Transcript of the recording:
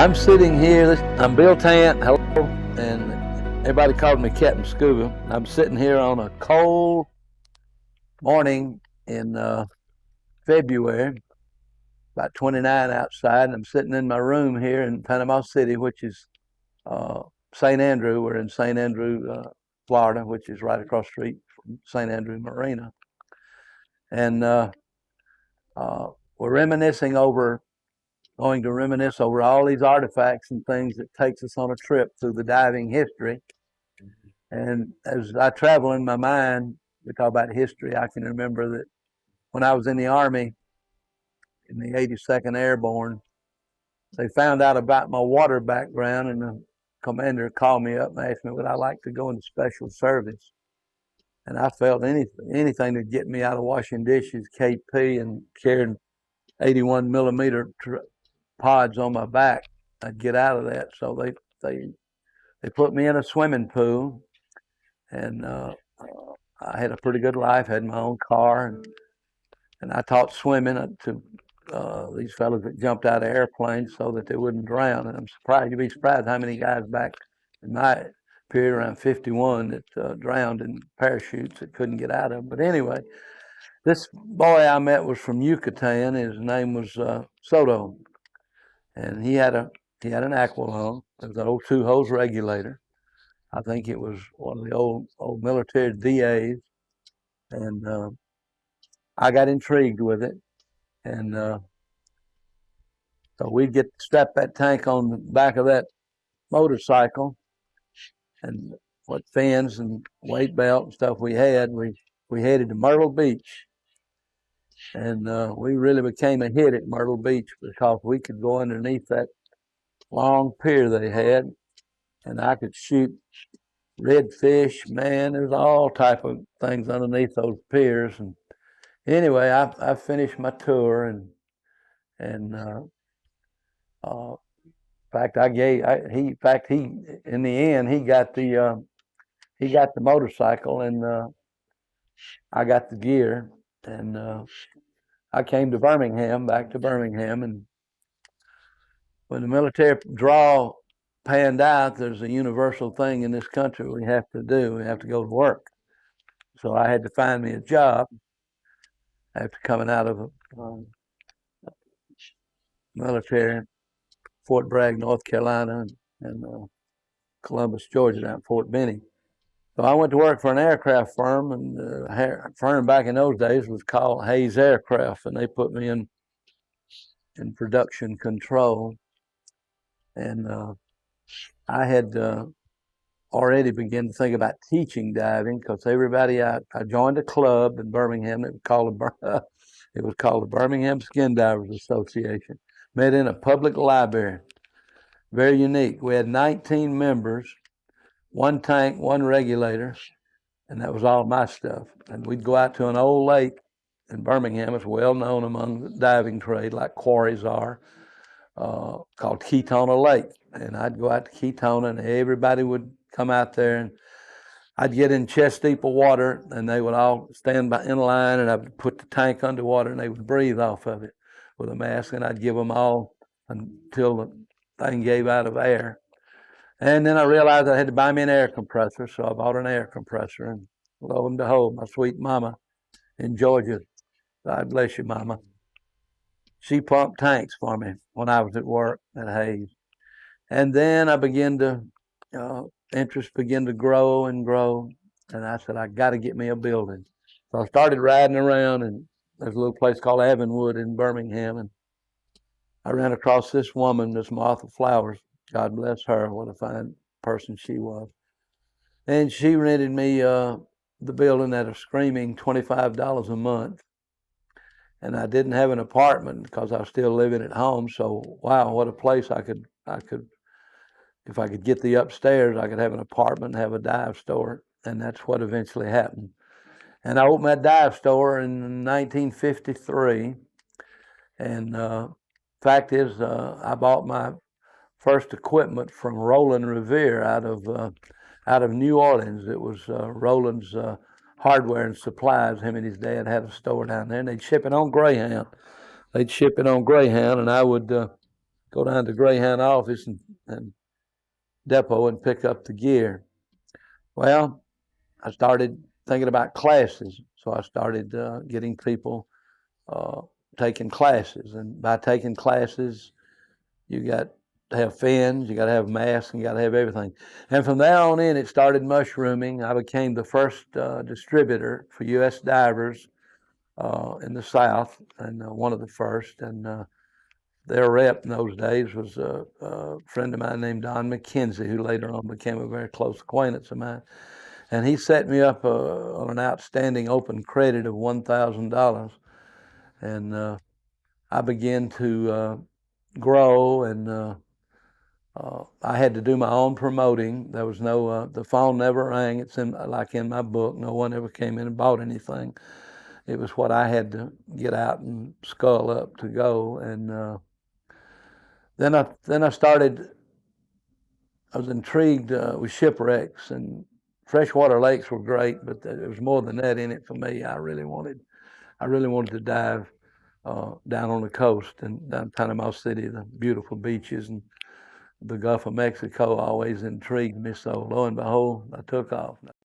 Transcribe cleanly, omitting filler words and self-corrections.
I'm sitting here, I'm Bill Tant, hello, and everybody called me Captain Scuba. I'm sitting here on a cold morning in February, about 29 outside, and I'm sitting in my room here in Panama City, which is St. Andrew. We're in St. Andrew, Florida, which is right across the street from St. Andrew Marina. And we're going to reminisce over all these artifacts and things that takes us on a trip through the diving history. And as I travel in my mind, we talk about history, I can remember that when I was in the Army, in the 82nd Airborne, they found out about my water background, and the commander called me up and asked me would I like to go into special service. And I felt anything to get me out of washing dishes, KP, and carrying 81 millimeter pods on my back, I'd get out of that. So they put me in a swimming pool, and I had a pretty good life. Had my own car, and I taught swimming to these fellows that jumped out of airplanes so that they wouldn't drown. And I'm surprised, you'd be surprised how many guys back in my period around 51 that drowned in parachutes that couldn't get out of them. But anyway, this boy I met was from Yucatan. His name was Soto. And he had an aqualung. It was an old 2-hose regulator. I think it was one of the old military DAs. And I got intrigued with it. And so we'd strap that tank on the back of that motorcycle, and what fins and weight belt and stuff we had, we headed to Myrtle Beach. And we really became a hit at Myrtle Beach because we could go underneath that long pier they had, and I could shoot redfish. Man, there's all type of things underneath those piers. And anyway, I finished my tour, and in fact, he in the end he got the motorcycle, and I got the gear, and I came to back to Birmingham, and when the military draw panned out, there's a universal thing in this country we have to do. We have to go to work. So I had to find me a job after coming out of a military, Fort Bragg, North Carolina, and Columbus, Georgia, down at Fort Benning. So I went to work for an aircraft firm, and the firm back in those days was called Hayes Aircraft, and they put me in production control. And I had already begun to think about teaching diving, because I joined a club in Birmingham. It was called the Birmingham Skin Divers Association. Met in a public library. Very unique. We had 19 members, one tank, one regulator, and that was all my stuff. And we'd go out to an old lake in Birmingham. It's well known among the diving trade, like quarries are, called Ketona Lake. And I'd go out to Ketona, and everybody would come out there, and I'd get in chest deep of water, and they would all stand in line, and I would put the tank underwater, and they would breathe off of it with a mask, and I'd give them all until the thing gave out of air. And then I realized I had to buy me an air compressor, so I bought an air compressor, and lo and behold, my sweet mama in Georgia, God bless you, mama, she pumped tanks for me when I was at work at Hayes. And then I began to, interest began to grow and grow, and I said, I got to get me a building. So I started riding around, and there's a little place called Avonwood in Birmingham, and I ran across this woman, Miss Martha Flowers. God bless her. What a fine person she was. And she rented me the building at a screaming $25 a month. And I didn't have an apartment because I was still living at home. So, wow, what a place I could, if I could get the upstairs, I could have an apartment and have a dive store. And that's what eventually happened. And I opened that dive store in 1953. And fact is, I bought my first equipment from Roland Revere out of New Orleans. It was Roland's Hardware and Supplies. Him and his dad had a store down there, and they'd ship it on Greyhound. And I would go down to Greyhound office and depot and pick up the gear. Well, I started thinking about classes, so I started getting people taking classes, and by taking classes, you got to have fins, you got to have masks, and you got to have everything. And from there on in, it started mushrooming. I became the first distributor for U.S. divers in the South, and one of the first. And their rep in those days was a friend of mine named Don McKenzie, who later on became a very close acquaintance of mine. And he set me up on an outstanding open credit of $1,000. And I began to grow, and I had to do my own promoting. There was no, the phone never rang. It's like in my book. No one ever came in and bought anything. It was what I had to get out and skull up to go. And then I started. I was intrigued with shipwrecks, and freshwater lakes were great, but there was more than that in it for me. I really wanted to dive down on the coast and down Panama City, the beautiful beaches, and the Gulf of Mexico always intrigued me. So lo and behold, I took off.